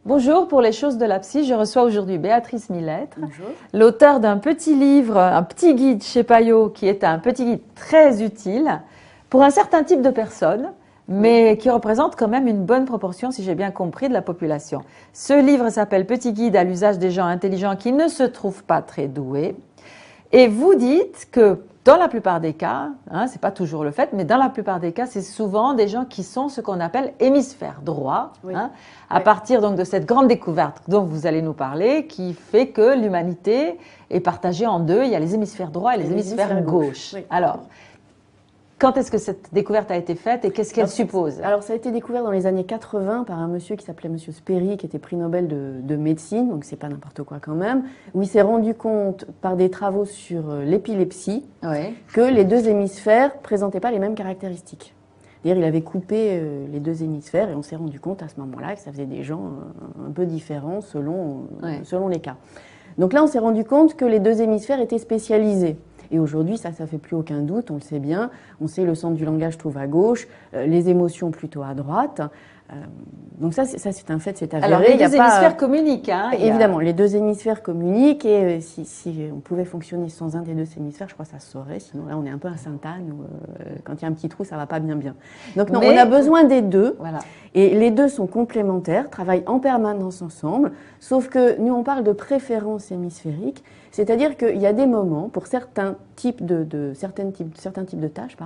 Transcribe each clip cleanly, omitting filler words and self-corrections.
Bonjour, pour les choses de la psy, je reçois aujourd'hui Béatrice Millettre, Bonjour. L'auteur d'un petit livre, un petit guide chez Payot, qui est un petit guide très utile pour un certain type de personnes, mais qui représente quand même une bonne proportion, si j'ai bien compris, de la population. Ce livre s'appelle Petit guide à l'usage des gens intelligents qui ne se trouvent pas très doués. Et vous dites que dans la plupart des cas, c'est pas toujours le fait, mais dans la plupart des cas, c'est souvent des gens qui sont ce qu'on appelle hémisphère droit, Oui. à partir donc de cette grande découverte dont vous allez nous parler, qui fait que l'humanité est partagée en deux. Il y a les hémisphères droits et les hémisphères gauche. Oui. Alors, quand est-ce que cette découverte a été faite et qu'est-ce qu'elle suppose? Alors, ça a été découvert dans les années 80 par un monsieur qui s'appelait Monsieur Sperry, qui était prix Nobel de médecine, donc c'est pas n'importe quoi quand même, où il s'est rendu compte par des travaux sur l'épilepsie que les deux hémisphères présentaient pas les mêmes caractéristiques. D'ailleurs, il avait coupé les deux hémisphères et on s'est rendu compte à ce moment-là que ça faisait des gens un peu différents selon les cas. Donc là, on s'est rendu compte que les deux hémisphères étaient spécialisés. Et aujourd'hui, ça fait plus aucun doute, on le sait bien. On sait le centre du langage trouve à gauche, les émotions plutôt à droite. Donc ça, c'est un fait, c'est avéré. Alors, les deux hémisphères communiquent. Évidemment, les deux hémisphères communiquent et si on pouvait fonctionner sans un des deux hémisphères, je crois que ça se saurait. Sinon, là, on est un peu à Sainte-Anne où quand il y a un petit trou, ça va pas bien. Donc non, on a besoin des deux. Voilà. Et les deux sont complémentaires, travaillent en permanence ensemble. Sauf que nous, on parle de préférence hémisphérique. C'est-à-dire qu'il y a des moments, pour certains types certains types de tâches,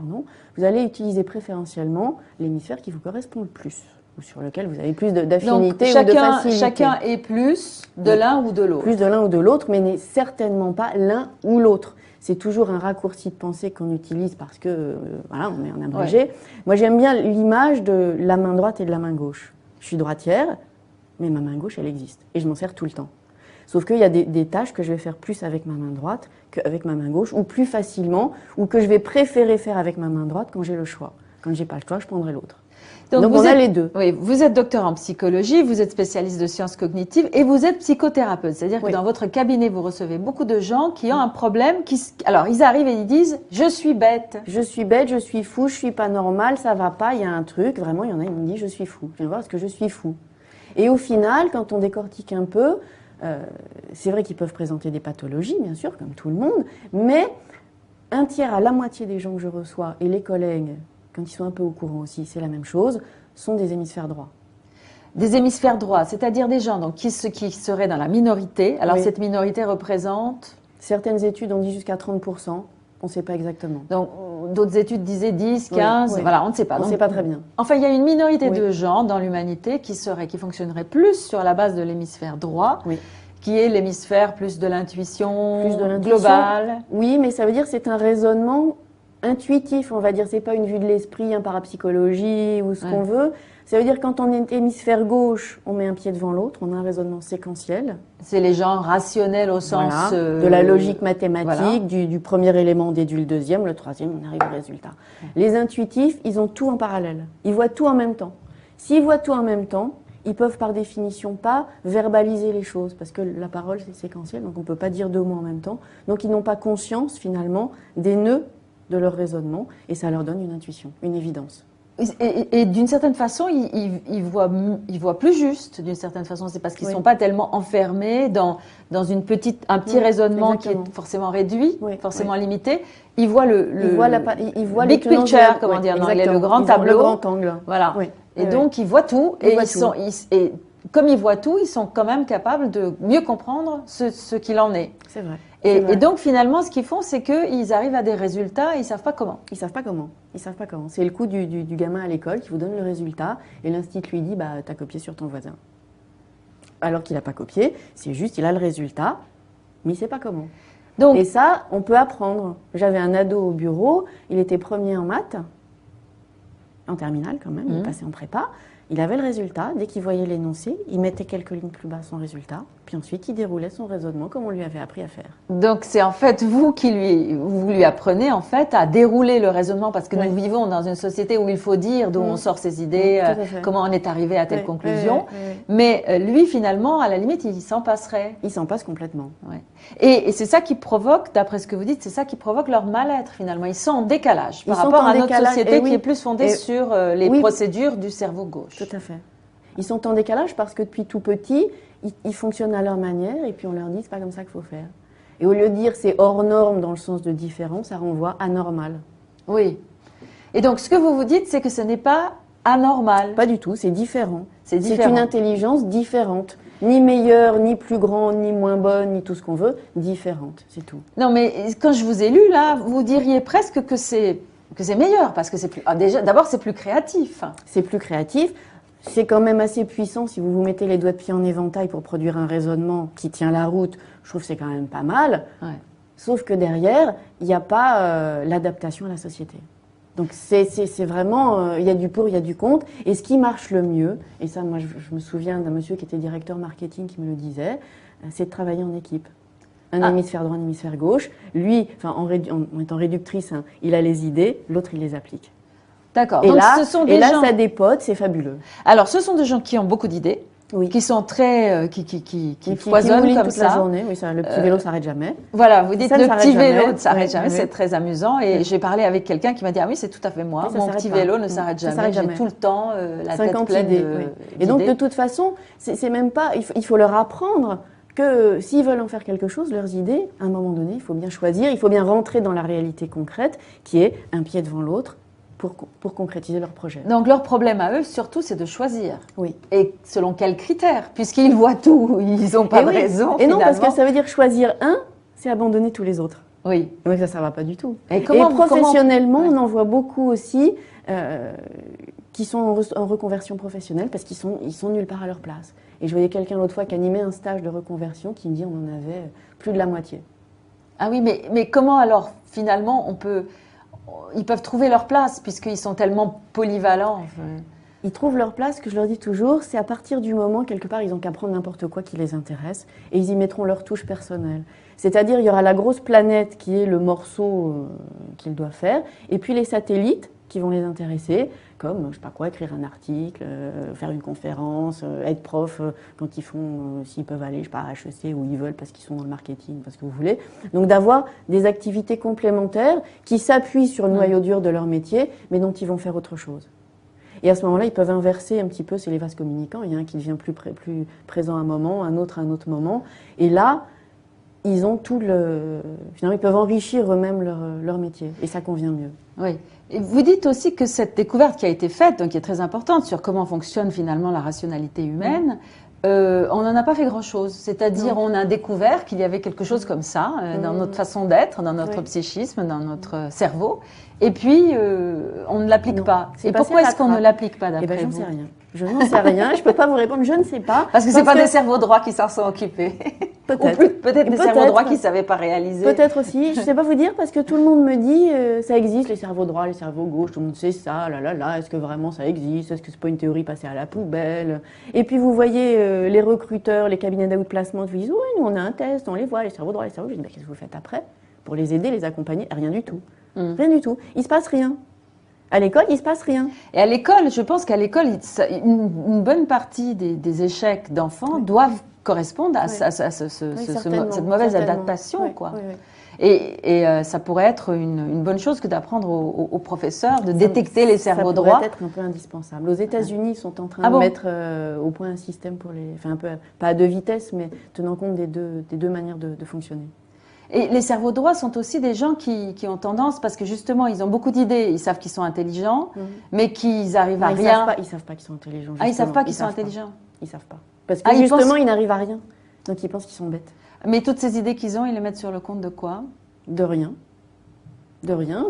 vous allez utiliser préférentiellement l'hémisphère qui vous correspond le plus, ou sur lequel vous avez plus d'affinité ou de facilité. Chacun est plus de l'un ou de l'autre. Plus de l'un ou de l'autre, mais n'est certainement pas l'un ou l'autre. C'est toujours un raccourci de pensée qu'on utilise parce que, voilà, on est en abrégé. Ouais. Moi, j'aime bien l'image de la main droite et de la main gauche. Je suis droitière, mais ma main gauche, elle existe. Et je m'en sers tout le temps. Sauf qu'il y a des tâches que je vais faire plus avec ma main droite qu'avec ma main gauche, ou plus facilement, ou que je vais préférer faire avec ma main droite quand j'ai le choix. Quand j'ai pas le choix, je prendrai l'autre. Donc on a les deux. Oui, vous êtes docteur en psychologie, vous êtes spécialiste de sciences cognitives et vous êtes psychothérapeute. C'est-à-dire que dans votre cabinet, vous recevez beaucoup de gens qui ont un problème. Alors, ils arrivent et ils disent « je suis bête ». Je suis bête, je suis fou, je suis pas normal, ça va pas, il y a un truc. Vraiment, il y en a, ils me disent « je suis fou ». Je viens voir ce que je suis fou. Et au final, quand on décortique un peu, c'est vrai qu'ils peuvent présenter des pathologies, bien sûr, comme tout le monde, mais un tiers à la moitié des gens que je reçois, et les collègues, quand ils sont un peu au courant aussi, c'est la même chose, sont des hémisphères droits. Des hémisphères droits, c'est-à-dire des gens donc, qui seraient dans la minorité. Alors cette minorité représente... Certaines études ont dit jusqu'à 30%, on ne sait pas exactement. Donc d'autres études disaient 10, 15, voilà, on ne sait pas. On ne sait pas très bien. Enfin, il y a une minorité de gens dans l'humanité qui fonctionneraient plus sur la base de l'hémisphère droit, qui est l'hémisphère plus de l'intuition globale. Oui, mais ça veut dire que c'est un raisonnement intuitif, on va dire. C'est pas une vue de l'esprit, un parapsychologie ou ce qu'on veut. Ça veut dire que quand on est hémisphère gauche, on met un pied devant l'autre, on a un raisonnement séquentiel. C'est les gens rationnels au sens... de la logique mathématique, du premier élément on déduit le deuxième, le troisième, on arrive au résultat. Les intuitifs, ils ont tout en parallèle. Ils voient tout en même temps. S'ils voient tout en même temps, ils peuvent par définition pas verbaliser les choses, parce que la parole c'est séquentiel, donc on peut pas dire deux mots en même temps. Donc ils n'ont pas conscience finalement des nœuds de leur raisonnement, et ça leur donne une intuition, une évidence. Et d'une certaine façon, ils voient plus juste, d'une certaine façon. C'est parce qu'ils ne sont pas tellement enfermés dans un petit raisonnement qui est forcément réduit, forcément limité. Ils voient le big picture, comment dire, dans le grand tableau. Le grand angle. Voilà. Et donc, ils voient tout. Et comme ils voient tout, ils sont quand même capables de mieux comprendre ce qu'il en est. C'est vrai. Et donc, finalement, ce qu'ils font, c'est qu'ils arrivent à des résultats et ils ne savent pas comment. Ils savent pas comment. C'est le coup du gamin à l'école qui vous donne le résultat et l'institut lui dit « t'as copié sur ton voisin ». Alors qu'il n'a pas copié, c'est juste, il a le résultat, mais il ne sait pas comment. Et ça, on peut apprendre. J'avais un ado au bureau, il était premier en maths, en terminale quand même, il passait en prépa. Il avait le résultat, dès qu'il voyait l'énoncé, il mettait quelques lignes plus bas son résultat. Puis ensuite, il déroulait son raisonnement comme on lui avait appris à faire. Donc c'est en fait vous lui apprenez en fait à dérouler le raisonnement parce que nous vivons dans une société où il faut dire d'où on sort ses idées, comment on est arrivé à telle conclusion. Mais lui finalement, à la limite, il s'en passerait. Il s'en passe complètement. Ouais. Et c'est ça qui provoque, d'après ce que vous dites, c'est ça qui provoque leur mal-être finalement. Ils sont en décalage par rapport à notre société qui est plus fondée sur les procédures du cerveau gauche. Tout à fait. Ils sont en décalage parce que depuis tout petit, ils fonctionnent à leur manière et puis on leur dit c'est pas comme ça qu'il faut faire. Et au lieu de dire c'est hors norme dans le sens de différent, ça renvoie à normal. Oui. Et donc ce que vous vous dites, c'est que ce n'est pas anormal. Pas du tout, c'est différent. C'est une intelligence différente. Ni meilleure, ni plus grande, ni moins bonne, ni tout ce qu'on veut, différente, c'est tout. Non mais quand je vous ai lu là, vous diriez presque que c'est meilleur parce que c'est plus déjà d'abord c'est plus créatif. C'est plus créatif. C'est quand même assez puissant si vous vous mettez les doigts de pied en éventail pour produire un raisonnement qui tient la route. Je trouve que c'est quand même pas mal. Ouais. Sauf que derrière, il n'y a pas l'adaptation à la société. Donc c'est vraiment, il y a du pour, il y a du contre. Et ce qui marche le mieux, et ça moi je me souviens d'un monsieur qui était directeur marketing qui me le disait, c'est de travailler en équipe. Un hémisphère droit, un hémisphère gauche. Lui, enfin en étant réductrice, hein, il a les idées, l'autre il les applique. D'accord. Et là, ça dépote, c'est fabuleux. Alors, ce sont des gens qui ont beaucoup d'idées, qui sont très, qui foisonnent comme toute ça. La journée. Oui, ça, le petit vélo s'arrête jamais. Voilà, vous dites le petit vélo ne s'arrête jamais, c'est très amusant. Et j'ai parlé avec quelqu'un qui m'a dit ah oui, c'est tout à fait moi. Mon petit vélo ne s'arrête jamais. J'ai tout le temps la tête pleine d'idées. Et donc de toute façon, c'est même pas. Il faut leur apprendre que s'ils veulent en faire quelque chose, leurs idées, à un moment donné, il faut bien choisir, il faut bien rentrer dans la réalité concrète, qui est un pied devant l'autre. Pour concrétiser leur projet. Donc leur problème à eux, surtout, c'est de choisir. Oui. Et selon quels critères? Puisqu'ils voient tout, ils n'ont pas de raison. Et non, parce que ça veut dire choisir un, c'est abandonner tous les autres. Oui. Donc ça ne va pas du tout. Et professionnellement, on en voit beaucoup aussi qui sont en reconversion professionnelle parce qu'ils sont nulle part à leur place. Et je voyais quelqu'un l'autre fois qui animait un stage de reconversion qui me dit on en avait plus de la moitié. Ah oui, mais comment alors, finalement, ils peuvent trouver leur place puisqu'ils sont tellement polyvalents. Ils trouvent leur place, ce que je leur dis toujours, c'est à partir du moment, quelque part, ils n'ont qu'à prendre n'importe quoi qui les intéresse et ils y mettront leur touche personnelle. C'est-à-dire, il y aura la grosse planète qui est le morceau qu'ils doivent faire et puis les satellites qui vont les intéresser, comme, je sais pas quoi, écrire un article, faire une conférence, être prof quand ils font, s'ils peuvent aller, je sais pas, à HEC où ils veulent parce qu'ils sont dans le marketing, parce que vous voulez. Donc d'avoir des activités complémentaires qui s'appuient sur le noyau dur de leur métier, mais dont ils vont faire autre chose. Et à ce moment-là, ils peuvent inverser un petit peu, c'est les vases communicants, il y a un qui devient plus présent à un moment, un autre à un autre moment. Et là, ils ont finalement, ils peuvent enrichir eux-mêmes leur métier, et ça convient mieux. Oui. Et vous dites aussi que cette découverte qui a été faite, donc qui est très importante sur comment fonctionne finalement la rationalité humaine, on n'en a pas fait grand-chose. C'est-à-dire, on a découvert qu'il y avait quelque chose comme ça dans notre façon d'être, dans notre psychisme, dans notre cerveau, et puis on ne l'applique pas. Et pourquoi est-ce qu'on ne l'applique pas d'après vous? J'en sais rien. Je n'en sais rien, je ne peux pas vous répondre, je ne sais pas. Parce que ce n'est pas des cerveaux droits qui s'en sont occupés. Peut-être des cerveaux droits qui ne savaient pas réaliser. Peut-être aussi, je ne sais pas vous dire, parce que tout le monde me dit, ça existe, les cerveaux droits, les cerveaux gauches, tout le monde sait ça, est-ce que vraiment ça existe? Est-ce que ce n'est pas une théorie passée à la poubelle? Et puis vous voyez les recruteurs, les cabinets d'outplacement, vous disent, oui, nous on a un test, on les voit, les cerveaux droits, les cerveaux gauches. Je dis, qu'est-ce que vous faites après? Pour les aider, les accompagner? Rien du tout. Rien du tout. Il ne se passe rien. À l'école, il ne se passe rien. Et à l'école, je pense qu'à l'école, une bonne partie des échecs d'enfants doivent correspondre à cette mauvaise adaptation, quoi. Oui. Et ça pourrait être une bonne chose que d'apprendre aux professeurs de détecter les cerveaux droits. Ça pourrait être un peu indispensable. Aux États-Unis, ils sont en train de mettre au point un système pour un peu, pas à deux vitesses, mais tenant compte des deux manières de fonctionner. Et les cerveaux droits sont aussi des gens qui ont tendance, parce que justement, ils ont beaucoup d'idées, ils savent qu'ils sont intelligents, mais qu'ils arrivent à rien. Ils savent pas qu'ils sont intelligents. Justement. Ah, ils savent pas qu'ils sont intelligents. Ils savent pas. Parce que justement, ils n'arrivent à rien. Donc ils pensent qu'ils sont bêtes. Mais toutes ces idées qu'ils ont, ils les mettent sur le compte de quoi? De rien. De rien.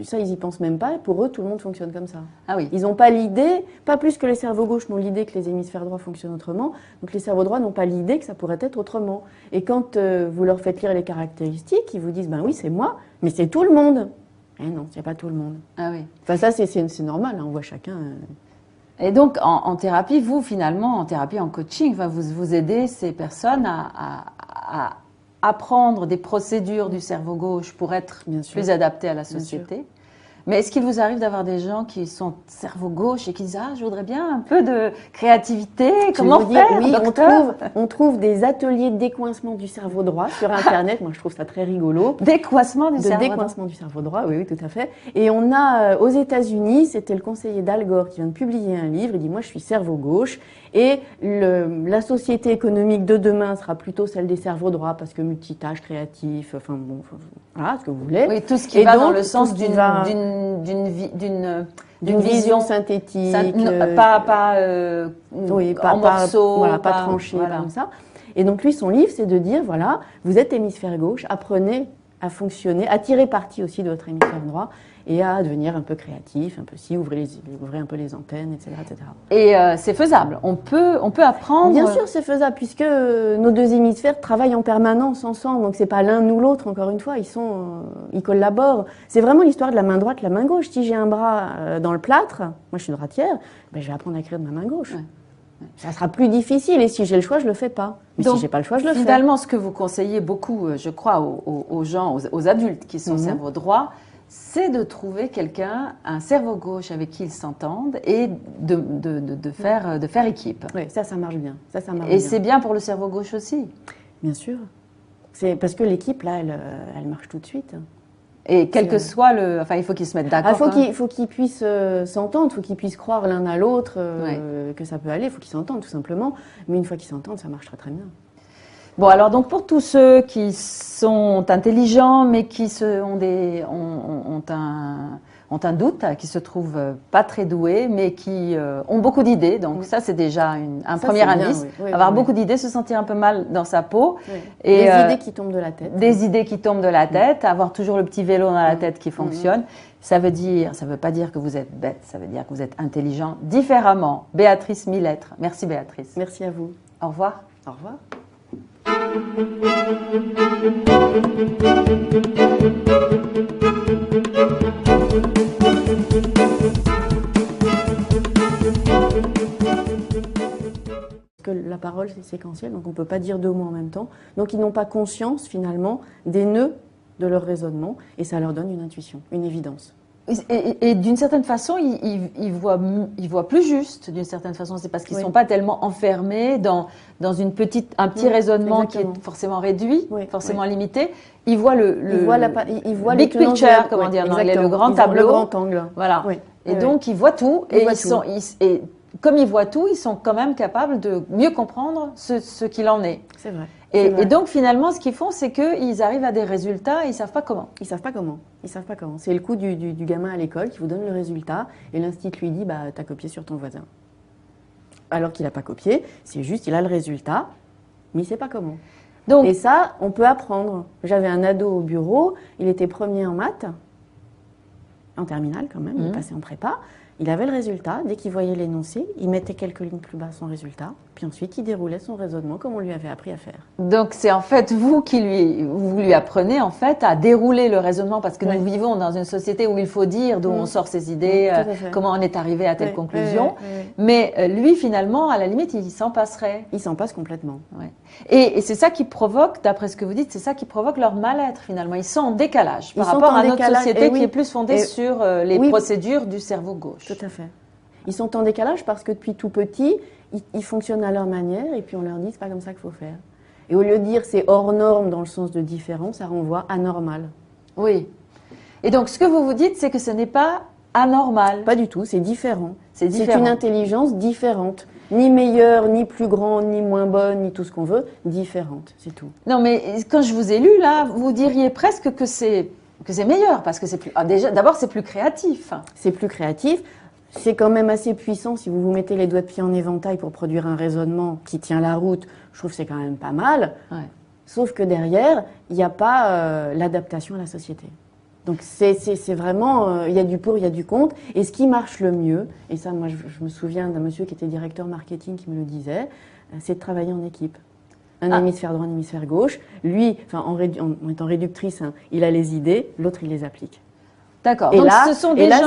Ça, ils y pensent même pas. Et pour eux, tout le monde fonctionne comme ça. Ah oui. Ils n'ont pas l'idée, pas plus que les cerveaux gauches n'ont l'idée que les hémisphères droits fonctionnent autrement. Donc les cerveaux droits n'ont pas l'idée que ça pourrait être autrement. Et quand vous leur faites lire les caractéristiques, ils vous disent, ben oui, c'est moi, mais c'est tout le monde. Eh non, c'est pas tout le monde. Ah oui. Enfin ça, c'est normal. Hein, on voit chacun. Et donc, en thérapie, vous, finalement, en thérapie, en coaching, vous aidez ces personnes à apprendre des procédures du cerveau gauche pour être plus adaptées à la société. Mais est-ce qu'il vous arrive d'avoir des gens qui sont cerveau gauche et qui disent « Ah, je voudrais bien un peu de créativité, comment faire, oui, docteur ?» on trouve des ateliers de décoincement du cerveau droit sur Internet. Moi, je trouve ça très rigolo. Décoincement du cerveau droit. Décoincement du cerveau droit, oui, tout à fait. Et on a, aux États-Unis, c'était le conseiller d'Al Gore qui vient de publier un livre. Il dit « Moi, je suis cerveau gauche. » Et la société économique de demain sera plutôt celle des cerveaux droits parce que multitâche, créatif, enfin bon, voilà, ce que vous voulez. Oui, tout ce qui va dans le sens d'une vision synthétique, en morceaux, voilà, pas tranchée, comme ça. Et donc lui, son livre, c'est de dire, voilà, vous êtes hémisphère gauche, apprenez à fonctionner, à tirer parti aussi de votre hémisphère droit et à devenir un peu créatif, un peu ouvrez un peu les antennes, etc. etc. Et c'est faisable, on peut apprendre. Bien sûr, c'est faisable, puisque nos deux hémisphères travaillent en permanence ensemble, donc c'est pas l'un ou l'autre, encore une fois, ils collaborent. C'est vraiment l'histoire de la main droite, la main gauche. Si j'ai un bras dans le plâtre, moi je suis droitière, ben, je vais apprendre à écrire de ma main gauche. Ouais. Ça sera plus difficile, et si j'ai le choix, je le fais pas. Mais donc, si j'ai pas le choix, je le fais. Finalement, ce que vous conseillez beaucoup, je crois, aux gens, aux adultes qui sont cerveau droit, c'est de trouver quelqu'un, un cerveau gauche avec qui ils s'entendent et de faire équipe. Oui, ça marche bien. Et c'est bien pour le cerveau gauche aussi. Bien sûr. C'est parce que l'équipe, là, elle marche tout de suite. Et quel que soit le... Enfin, il faut qu'ils se mettent d'accord. Il faut qu'ils puissent s'entendre, il faut qu'ils puissent croire l'un à l'autre que ça peut aller. Il faut qu'ils s'entendent, tout simplement. Mais une fois qu'ils s'entendent, ça marche très, très bien. Bon, alors donc pour tous ceux qui sont intelligents mais qui ont un doute, qui se trouvent pas très doués mais qui ont beaucoup d'idées, donc ça c'est déjà un premier indice. Avoir beaucoup d'idées, se sentir un peu mal dans sa peau. Oui. Et des idées qui tombent de la tête. Des idées qui tombent de la tête, avoir toujours le petit vélo dans la tête qui fonctionne. Ça veut pas dire que vous êtes bête, ça veut dire que vous êtes intelligent différemment. Béatrice Millettre. Merci Béatrice. Merci à vous. Au revoir. Au revoir. Que la parole c'est séquentiel, donc on ne peut pas dire deux mots en même temps. Donc ils n'ont pas conscience finalement des nœuds de leur raisonnement et ça leur donne une intuition, une évidence. Et d'une certaine façon, ils voient plus juste, d'une certaine façon. C'est parce qu'ils ne sont pas tellement enfermés dans un petit raisonnement qui est forcément réduit, forcément limité. Ils voient ils voient big picture, comme on dit en anglais, le grand tableau. Le grand angle. Voilà. Et donc, ils voient tout. Et comme ils voient tout, ils sont quand même capables de mieux comprendre ce qu'il en est. C'est vrai. Et donc, finalement, ce qu'ils font, c'est qu'ils arrivent à des résultats et ils ne savent pas comment. Ils savent pas comment. C'est le coup du gamin à l'école qui vous donne le résultat et l'institut lui dit « t'as copié sur ton voisin ». Alors qu'il n'a pas copié, c'est juste, il a le résultat, mais il ne sait pas comment. Et ça, on peut apprendre. J'avais un ado au bureau, il était premier en maths, en terminale quand même, il est passé en prépa. Il avait le résultat, dès qu'il voyait l'énoncé, il mettait quelques lignes plus bas son résultat, puis ensuite il déroulait son raisonnement comme on lui avait appris à faire. Donc c'est en fait vous lui apprenez en fait à dérouler le raisonnement parce que nous vivons dans une société où il faut dire d'où on sort ses idées, comment on est arrivé à telle conclusion. Mais lui finalement, à la limite, il s'en passerait. Il s'en passe complètement. Et c'est ça qui provoque, d'après ce que vous dites, c'est ça qui provoque leur mal-être finalement. Ils sont en décalage par rapport à notre société qui est plus fondée sur les procédures du cerveau gauche. Tout à fait. Ils sont en décalage parce que depuis tout petit, ils fonctionnent à leur manière et puis on leur dit c'est pas comme ça qu'il faut faire. Et au lieu de dire c'est hors norme dans le sens de différent, ça renvoie à normal. Oui. Et donc ce que vous vous dites, c'est que ce n'est pas anormal. Pas du tout, c'est différent. C'est une intelligence différente. Ni meilleure, ni plus grande, ni moins bonne, ni tout ce qu'on veut, différente, c'est tout. Non mais quand je vous ai lu là, vous diriez presque que c'est meilleur parce que c'est plus. Déjà, d'abord, c'est plus créatif. C'est plus créatif. C'est quand même assez puissant si vous vous mettez les doigts de pied en éventail pour produire un raisonnement qui tient la route. Je trouve que c'est quand même pas mal. Sauf que derrière, il n'y a pas l'adaptation à la société. Donc c'est vraiment, il y a du pour, il y a du contre. Et ce qui marche le mieux, et ça, moi, je me souviens d'un monsieur qui était directeur marketing qui me le disait, c'est de travailler en équipe. Un hémisphère droit, un hémisphère gauche. Lui, en étant réductrice, il a les idées, l'autre, il les applique. D'accord. Et là,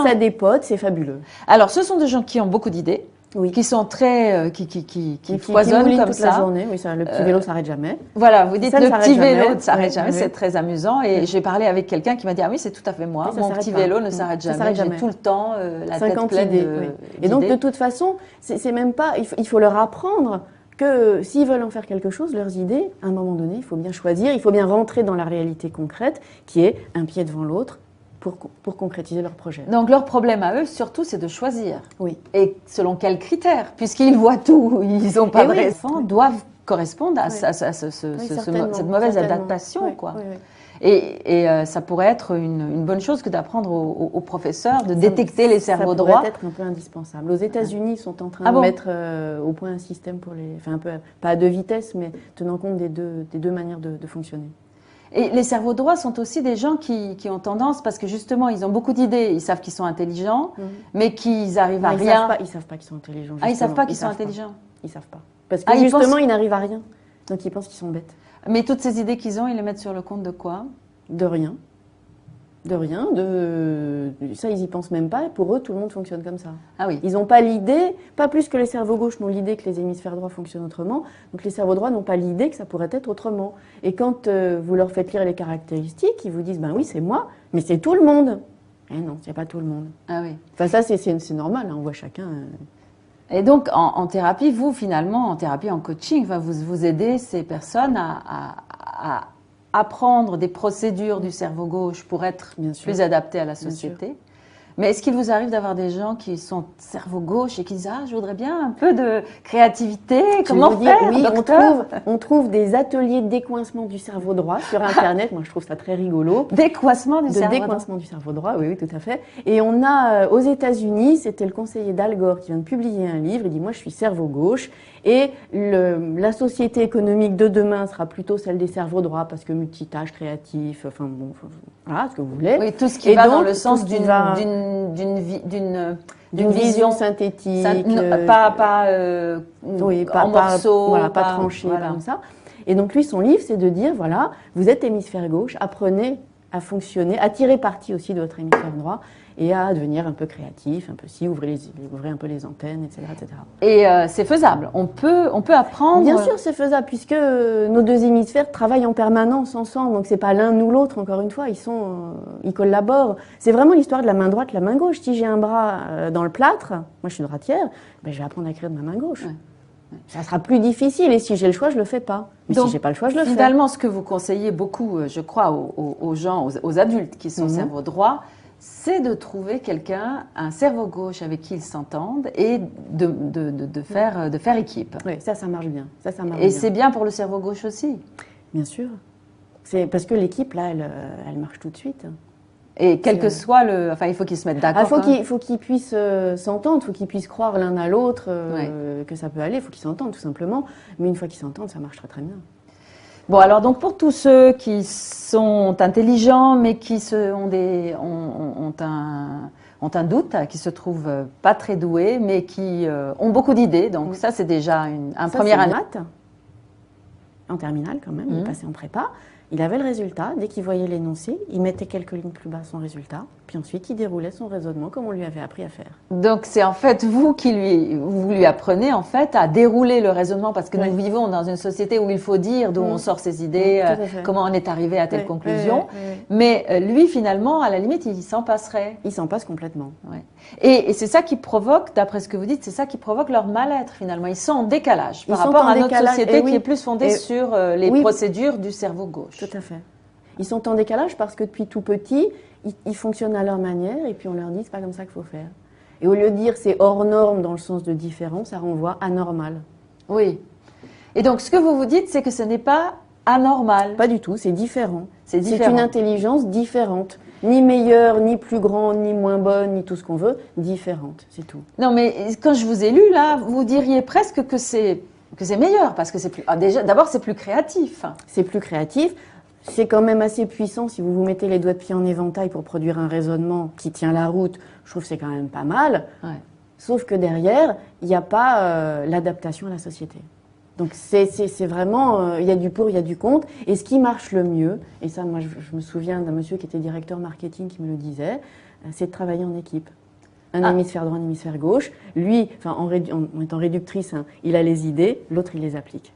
ça dépote, c'est fabuleux. Alors, ce sont des gens qui ont beaucoup d'idées, Oui. qui sont très, qui foisonnent comme toute ça. La journée. Oui, ça, le petit vélo s'arrête jamais. Voilà, vous dites ça le petit vélo ne s'arrête ouais, jamais, c'est très amusant. Et j'ai parlé avec quelqu'un qui m'a dit, ah oui, c'est tout à fait moi. Mon petit vélo ne s'arrête jamais. J'ai tout le temps la tête pleine d'idées. Et donc, de toute façon, c'est même pas, il faut leur apprendre que s'ils veulent en faire quelque chose, leurs idées, à un moment donné, il faut bien choisir, il faut bien rentrer dans la réalité concrète, qui est un pied devant l'autre, pour concrétiser leur projet. Donc leur problème à eux, surtout, c'est de choisir. Oui. Et selon quels critères? Puisqu'ils voient tout, ils n'ont pas de raison, doivent correspondre à cette mauvaise adaptation, quoi. Oui. Et ça pourrait être une bonne chose que d'apprendre aux professeurs de détecter les cerveaux droits. Ça pourrait être un peu indispensable. Aux États-Unis, ils sont en train de mettre au point un système pour les, enfin un peu, pas à deux vitesses, mais tenant compte des deux manières de fonctionner. Et les cerveaux droits sont aussi des gens qui ont tendance, parce que justement, ils ont beaucoup d'idées, ils savent qu'ils sont intelligents, mais qu'ils arrivent à rien. Ils savent pas qu'ils sont intelligents. Ah, ils savent pas qu'ils sont intelligents. Ils savent pas. Parce que justement, ils n'arrivent à rien. Donc ils pensent qu'ils sont bêtes. Mais toutes ces idées qu'ils ont, ils les mettent sur le compte de quoi? De rien. De rien. Ça, ils y pensent même pas. Pour eux, tout le monde fonctionne comme ça. Ah oui. Ils n'ont pas l'idée, pas plus que les cerveaux gauches n'ont l'idée que les hémisphères droits fonctionnent autrement. Donc les cerveaux droits n'ont pas l'idée que ça pourrait être autrement. Et quand vous leur faites lire les caractéristiques, ils vous disent, ben oui, c'est moi, mais c'est tout le monde. Eh non, c'est pas tout le monde. Ah oui. Enfin ça, c'est normal. Hein, on voit chacun. Et donc, en thérapie, vous, finalement, en thérapie, en coaching, vous aidez ces personnes à apprendre des procédures du cerveau gauche pour être plus adaptées à la société. Mais est-ce qu'il vous arrive d'avoir des gens qui sont cerveau gauche et qui disent « Ah, je voudrais bien un peu de créativité, comment faire, oui, docteur ?» on trouve des ateliers de décoincement du cerveau droit sur Internet. Moi, je trouve ça très rigolo. Décoincement du cerveau droit. Décoincement du cerveau droit, oui, tout à fait. Et on a, aux États-Unis, c'était le conseiller d'Al Gore qui vient de publier un livre. Il dit « Moi, je suis cerveau gauche. Et la société économique de demain sera plutôt celle des cerveaux droits parce que multitâche, créatif, enfin bon, voilà, ce que vous voulez. » Oui, tout ce qui va dans le sens d'une vision synthétique, en morceaux, voilà, pas tranchée, voilà. Comme ça. Et donc lui, son livre, c'est de dire, voilà, vous êtes hémisphère gauche, apprenez à fonctionner, à tirer parti aussi de votre hémisphère droit et à devenir un peu créatif, un peu ouvrez un peu les antennes, etc. etc. Et c'est faisable, on peut apprendre. Bien sûr, c'est faisable, puisque nos deux hémisphères travaillent en permanence ensemble, donc c'est pas l'un ou l'autre, encore une fois, ils collaborent. C'est vraiment l'histoire de la main droite, la main gauche. Si j'ai un bras dans le plâtre, moi je suis droitière, ben, je vais apprendre à écrire de ma main gauche. Ouais. Ça sera plus difficile, et si j'ai le choix, je le fais pas. Mais donc, si j'ai pas le choix, je le fais. Finalement, ce que vous conseillez beaucoup, je crois, aux gens, aux adultes qui sont cerveau droit, c'est de trouver quelqu'un, un cerveau gauche avec qui ils s'entendent et de faire équipe. Oui, ça marche bien. Et c'est bien pour le cerveau gauche aussi. Bien sûr. C'est parce que l'équipe, là, elle marche tout de suite. Et quel que soit le... Enfin, il faut qu'ils se mettent d'accord. Il faut qu'ils puissent s'entendre, il faut qu'ils puissent croire l'un à l'autre que ça peut aller. Il faut qu'ils s'entendent, tout simplement. Mais une fois qu'ils s'entendent, ça marche très très bien. Bon, alors donc pour tous ceux qui sont intelligents, mais qui ont un doute, qui se trouvent pas très doués, mais qui ont beaucoup d'idées, donc ça c'est déjà un premier année. Maths, en terminale quand même, il passait en prépa. Il avait le résultat, dès qu'il voyait l'énoncé, il mettait quelques lignes plus bas son résultat, puis ensuite il déroulait son raisonnement comme on lui avait appris à faire. Donc c'est en fait vous lui apprenez en fait à dérouler le raisonnement, parce que nous vivons dans une société où il faut dire d'où on sort ses idées, comment on est arrivé à telle conclusion, mais lui finalement à la limite il s'en passerait. Il s'en passe complètement. Et c'est ça qui provoque, d'après ce que vous dites, c'est ça qui provoque leur mal-être finalement. Ils sont en décalage par rapport à notre société qui est plus fondée sur les procédures du cerveau gauche. Tout à fait. Ils sont en décalage parce que depuis tout petit, ils fonctionnent à leur manière et puis on leur dit c'est pas comme ça qu'il faut faire. Et au lieu de dire c'est hors norme dans le sens de différent, ça renvoie à normal. Oui. Et donc ce que vous vous dites, c'est que ce n'est pas anormal. Pas du tout, c'est différent. C'est une intelligence différente. Ni meilleure, ni plus grande, ni moins bonne, ni tout ce qu'on veut, différente, c'est tout. Non mais quand je vous ai lu là, vous diriez presque que c'est meilleur parce que c'est plus. Déjà, d'abord c'est plus créatif. C'est plus créatif. C'est quand même assez puissant si vous vous mettez les doigts de pied en éventail pour produire un raisonnement qui tient la route. Je trouve que c'est quand même pas mal. Ouais. Sauf que derrière, il n'y a pas l'adaptation à la société. Donc c'est vraiment, il y a du pour, il y a du contre. Et ce qui marche le mieux, et ça moi je me souviens d'un monsieur qui était directeur marketing qui me le disait, c'est de travailler en équipe. un hémisphère droit, un hémisphère gauche. Lui, enfin, en étant réductrice, hein, il a les idées, l'autre, il les applique.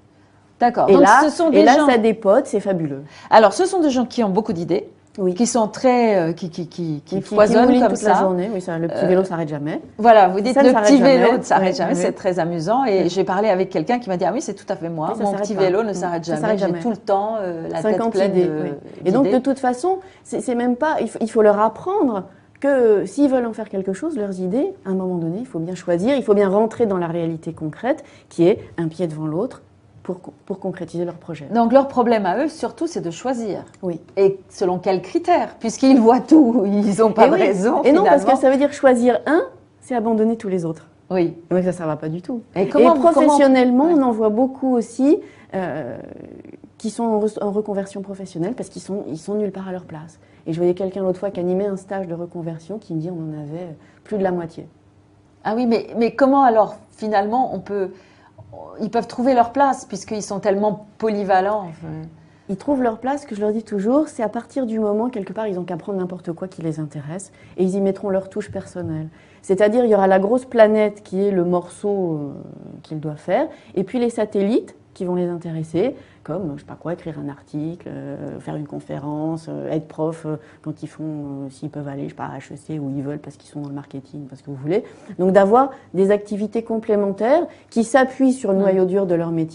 D'accord. Et Donc, là, ce sont des gens... ça dépote, c'est fabuleux. Alors, ce sont des gens qui ont beaucoup d'idées, Oui. qui sont très, qui foisonnent moulinent comme toute ça. la journée. Oui, ça, le petit vélo s'arrête jamais. Voilà, vous dites Ça ne le s'arrête petit jamais. vélo ne s'arrête Oui, jamais, oui. c'est très amusant. Et j'ai parlé avec quelqu'un qui m'a dit, ah oui, c'est tout à fait moi. Oui, ça Mon s'arrête petit pas. vélo ne s'arrête Ça jamais. s'arrête J'ai jamais. tout le temps la tête 50 pleine idées. de Oui. Et donc, d'idées. de toute façon, c'est même pas. Il faut leur apprendre que s'ils veulent en faire quelque chose, leurs idées, à un moment donné, il faut bien choisir, il faut bien rentrer dans la réalité concrète, qui est un pied devant l'autre, pour concrétiser leur projet. Donc leur problème à eux, surtout, c'est de choisir. Oui. Et selon quels critères? Puisqu'ils voient tout, ils n'ont pas de raison. Et non, parce que finalement. ça veut dire choisir un, c'est abandonner tous les autres. Oui. Donc ça ne va pas du tout. Et professionnellement, comment... on en voit beaucoup aussi qui sont en reconversion professionnelle parce qu'ils sont nulle part à leur place. Et je voyais quelqu'un l'autre fois qui animait un stage de reconversion qui me dit on en avait plus de la moitié. Ah oui, mais comment alors, finalement, ils peuvent trouver leur place puisqu'ils sont tellement polyvalents. Ils trouvent leur place, ce que je leur dis toujours, c'est à partir du moment, quelque part, ils n'ont qu'à prendre n'importe quoi qui les intéresse et ils y mettront leur touche personnelle. C'est-à-dire, il y aura la grosse planète qui est le morceau qu'ils doivent faire, et puis les satellites qui vont les intéresser, comme, je sais pas quoi, écrire un article, faire une conférence, être prof quand ils font, s'ils peuvent aller, je sais pas, à HEC où ils veulent parce qu'ils sont dans le marketing, parce que vous voulez. Donc d'avoir des activités complémentaires qui s'appuient sur le noyau dur de leur métier.